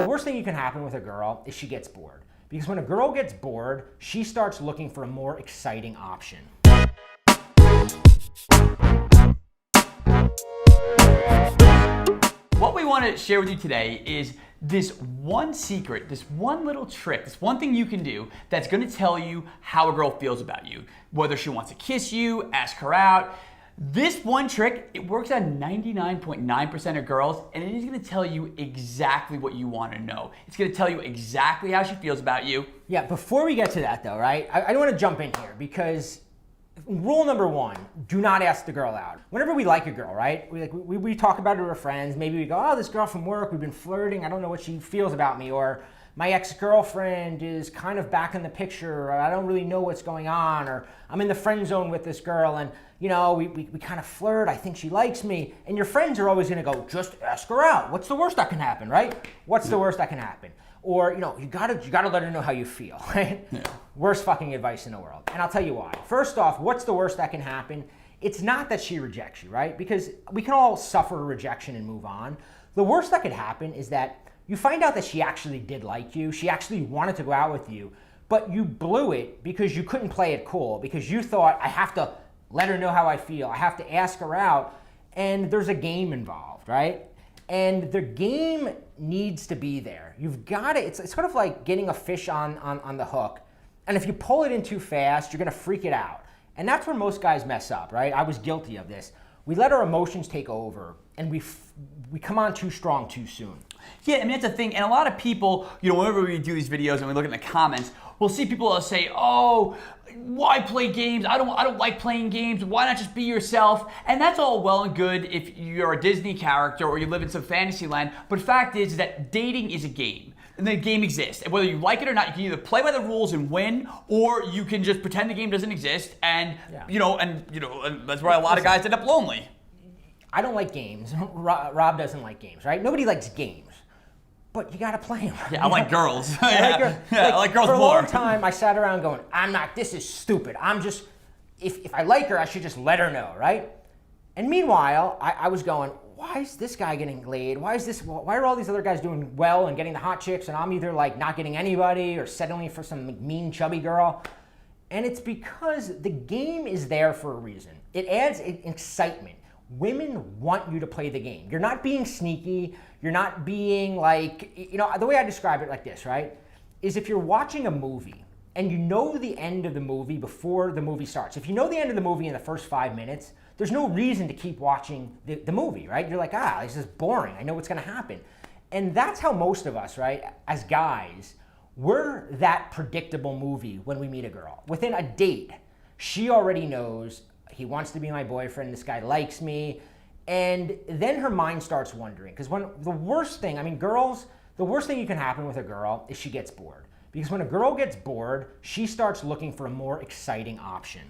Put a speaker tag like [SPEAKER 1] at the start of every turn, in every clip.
[SPEAKER 1] The worst thing you can happen with a girl is she gets bored. Because when a girl gets bored, she starts looking for a more exciting option.
[SPEAKER 2] What we want to share with you today is this one secret, this one little trick, this one thing you can do that's going to tell you how a girl feels about you. Whether she wants to kiss you, ask her out. This one trick, it works on 99.9% of girls, and it is going to tell you exactly what you want to know. It's going to tell you exactly how she feels about you.
[SPEAKER 1] Yeah, before we get to that though, right? I don't want to jump in here because rule number one, do not ask the girl out. Whenever we like a girl, right? We talk about it to our friends. Maybe we go, oh, this girl from work, we've been flirting. I don't know what she feels about me. Or my ex-girlfriend is kind of back in the picture. Or I don't really know what's going on. Or I'm in the friend zone with this girl and you know, we kind of flirt. I think she likes me. And your friends are always going to go, just ask her out. What's the worst that can happen, right? What's the worst that can happen? Or, you know, you gotta let her know how you feel, right? Yeah. Worst fucking advice in the world. And I'll tell you why. First off, what's the worst that can happen? It's not that she rejects you, right? Because we can all suffer rejection and move on. The worst that could happen is that you find out that she actually did like you. She actually wanted to go out with you, but you blew it because you couldn't play it cool, because you thought, I have to let her know how I feel. I have to ask her out. And there's a game involved, right? And the game needs to be there. You've got to, it's sort of like getting a fish on the hook. And if you pull it in too fast, you're gonna freak it out. And that's where most guys mess up, right? I was guilty of this. We let our emotions take over and we come on too strong too soon.
[SPEAKER 2] Yeah, I mean, that's the thing. And a lot of people, you know, whenever we do these videos and we look in the comments, we'll see people that say, oh, why play games? I don't like playing games. Why not just be yourself? And that's all well and good if you're a Disney character or you live in some fantasy land. But fact is that dating is a game. And the game exists. And whether you like it or not, you can either play by the rules and win, or you can just pretend the game doesn't exist. And and that's why a lot of guys end up lonely.
[SPEAKER 1] I don't like games. Rob doesn't like games, right? Nobody likes games. But you gotta play them.
[SPEAKER 2] Yeah, I like girls.
[SPEAKER 1] I
[SPEAKER 2] like girls
[SPEAKER 1] more. For a
[SPEAKER 2] more.
[SPEAKER 1] long time, I sat around going, this is stupid. I'm just, if I like her, I should just let her know, right? And meanwhile, I was going, why is this guy getting laid? Why are all these other guys doing well and getting the hot chicks, and I'm either like not getting anybody or settling for some mean chubby girl? And it's because the game is there for a reason. It adds excitement. Women want you to play the game. You're not being sneaky. You're not being like, the way I describe it like this, right? Is if you're watching a movie and you know the end of the movie before the movie starts. If you know the end of the movie in the first 5 minutes, there's no reason to keep watching the movie, right? You're like, this is boring. I know what's gonna happen. And that's how most of us, right, as guys, we're that predictable movie when we meet a girl. Within a date, she already knows, he wants to be my boyfriend, this guy likes me, and then her mind starts wondering. Because the worst thing you can happen with a girl is she gets bored. Because when a girl gets bored, she starts looking for a more exciting option.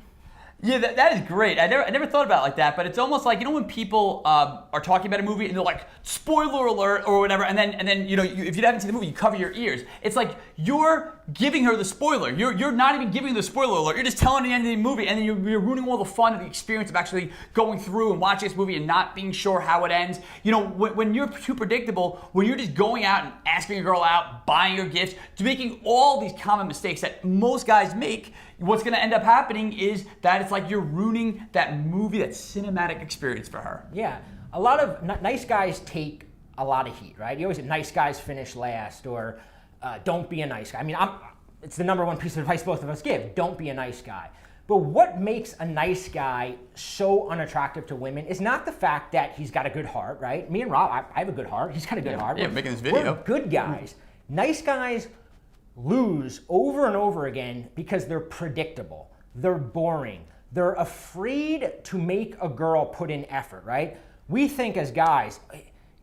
[SPEAKER 2] Yeah, that is great. I never thought about it like that, but it's almost like, when people are talking about a movie and they're like, spoiler alert or whatever, and then if you haven't seen the movie, you cover your ears. It's like you're giving her the spoiler. You're not even giving the spoiler alert. You're just telling the end of the movie, and then you're ruining all the fun of the experience of actually going through and watching this movie and not being sure how it ends. When you're too predictable, when you're just going out and asking a girl out, buying her gifts, to making all these common mistakes that most guys make, what's going to end up happening is that it's like you're ruining that movie, that cinematic experience for her.
[SPEAKER 1] Yeah, a lot of nice guys take a lot of heat, right? You always say nice guys finish last, or don't be a nice guy. I mean, it's the number one piece of advice both of us give. Don't be a nice guy. But what makes a nice guy so unattractive to women is not the fact that he's got a good heart, right? Me and Rob, I have a good heart. He's got a good heart.
[SPEAKER 2] Yeah, making this video.
[SPEAKER 1] We're good guys. Nice guys lose over and over again because they're predictable. They're boring. They're afraid to make a girl put in effort, right? We think as guys,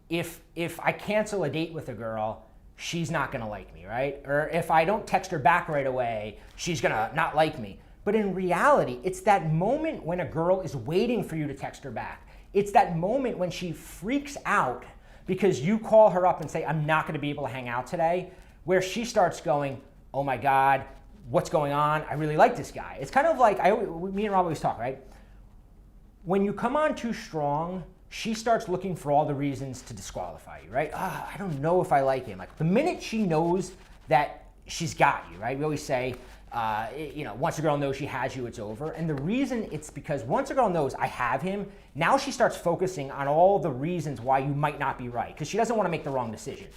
[SPEAKER 1] if I cancel a date with a girl, she's not gonna like me, right? Or if I don't text her back right away, she's gonna not like me. But in reality, it's that moment when a girl is waiting for you to text her back. It's that moment when she freaks out because you call her up and say, I'm not gonna be able to hang out today, where she starts going, oh my God, what's going on? I really like this guy. It's kind of like, me and Rob always talk, right? When you come on too strong, she starts looking for all the reasons to disqualify you, right? I don't know if I like him. Like the minute she knows that she's got you, right? We always say, once a girl knows she has you, it's over. And the reason it's because once a girl knows I have him, now she starts focusing on all the reasons why you might not be right, because she doesn't want to make the wrong decision.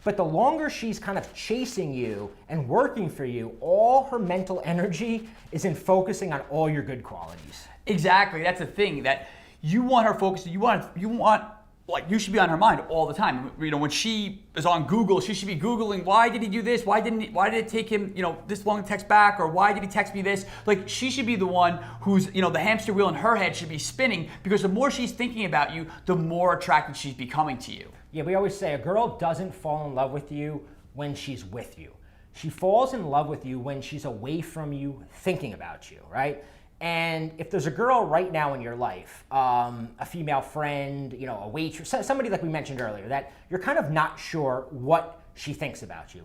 [SPEAKER 1] But the longer she's kind of chasing you and working for you, all her mental energy is in focusing on all your good qualities.
[SPEAKER 2] Exactly. That's the thing, that you want her focused. You should be on her mind all the time. When she is on Google, she should be Googling, why did he do this? Why did it take him, this long to text back? Or why did he text me this? Like, she should be the one who's, the hamster wheel in her head should be spinning, because the more she's thinking about you, the more attracted she's becoming to you.
[SPEAKER 1] Yeah, we always say a girl doesn't fall in love with you when she's with you. She falls in love with you when she's away from you, thinking about you, right? And if there's a girl right now in your life, a female friend, a waitress, somebody like we mentioned earlier, that you're kind of not sure what she thinks about you,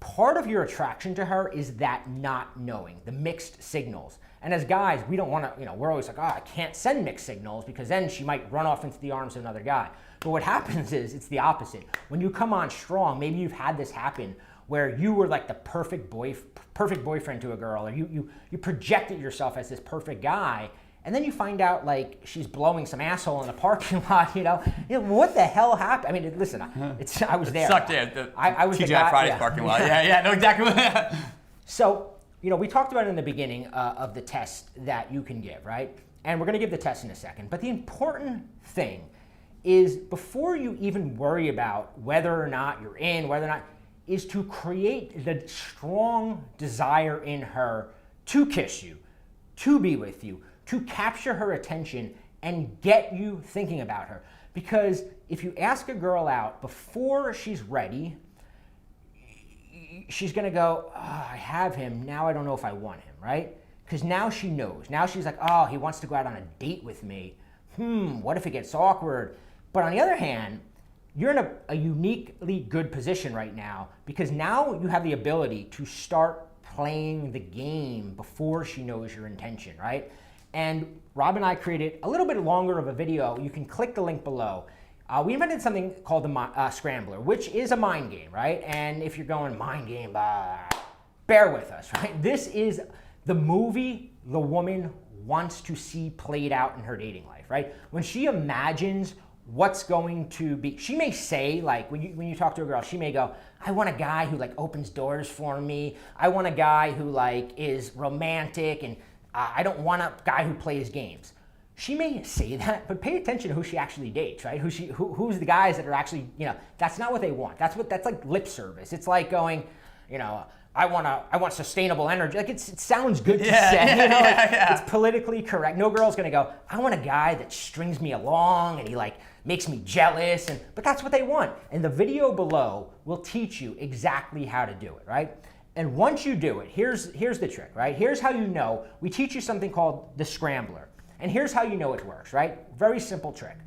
[SPEAKER 1] part of your attraction to her is that not knowing, the mixed signals. And as guys, we don't want to, we're always like, I can't send mixed signals because then she might run off into the arms of another guy. But what happens is it's the opposite. When you come on strong, maybe you've had this happen where you were like the perfect boyfriend to a girl, or you projected yourself as this perfect guy, and then you find out like she's blowing some asshole in the parking lot. What the hell happened? I mean, listen, I was there.
[SPEAKER 2] Sucked in.
[SPEAKER 1] I was
[SPEAKER 2] TGI Fridays parking lot. Yeah, no, exactly.
[SPEAKER 1] So, we talked about it in the beginning of the test that you can give, right? And we're going to give the test in a second. But the important thing is, before you even worry about whether or not you're in, whether or not, is to create the strong desire in her to kiss you, to be with you, to capture her attention and get you thinking about her. Because if you ask a girl out before she's ready, she's gonna go, I have him, now I don't know if I want him, right? Because now she knows. Now she's like, he wants to go out on a date with me. What if it gets awkward? But on the other hand, you're in a uniquely good position right now, because now you have the ability to start playing the game before she knows your intention, right? And Rob and I created a little bit longer of a video. You can click the link below. We invented something called the Scrambler, which is a mind game, right? And if you're going mind game, bear with us, right? This is the movie the woman wants to see played out in her dating life, right? When she imagines what's going to be, she may say, like, when you talk to a girl, she may go, I want a guy who like opens doors for me. I want a guy who like is romantic, and I don't want a guy who plays games. She may say that, but pay attention to who she actually dates, right? Who's the guys that are actually, that's not what they want. That's like lip service. It's like going, I want sustainable energy. Like it sounds good to say. It's politically correct. No girl's gonna go, I want a guy that strings me along and he like makes me jealous, but that's what they want. And the video below will teach you exactly how to do it, right? And once you do it, here's the trick, right? Here's how you know. We teach you something called the Scrambler. And here's how you know it works, right? Very simple trick.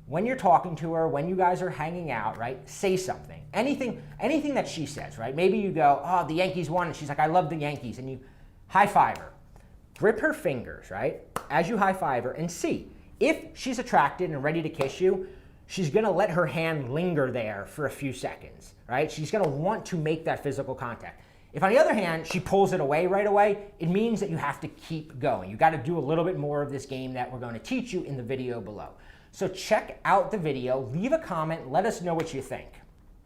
[SPEAKER 1] When you're talking to her, when you guys are hanging out, right, say something. Anything that she says, right? Maybe you go, the Yankees won, and she's like, I love the Yankees, and you high-five her. Grip her fingers, right, as you high-five her, and see. If she's attracted and ready to kiss you, she's gonna let her hand linger there for a few seconds, right? She's gonna want to make that physical contact. If on the other hand, she pulls it away right away, it means that you have to keep going. You gotta do a little bit more of this game that we're gonna teach you in the video below. So check out the video, leave a comment, let us know what you think.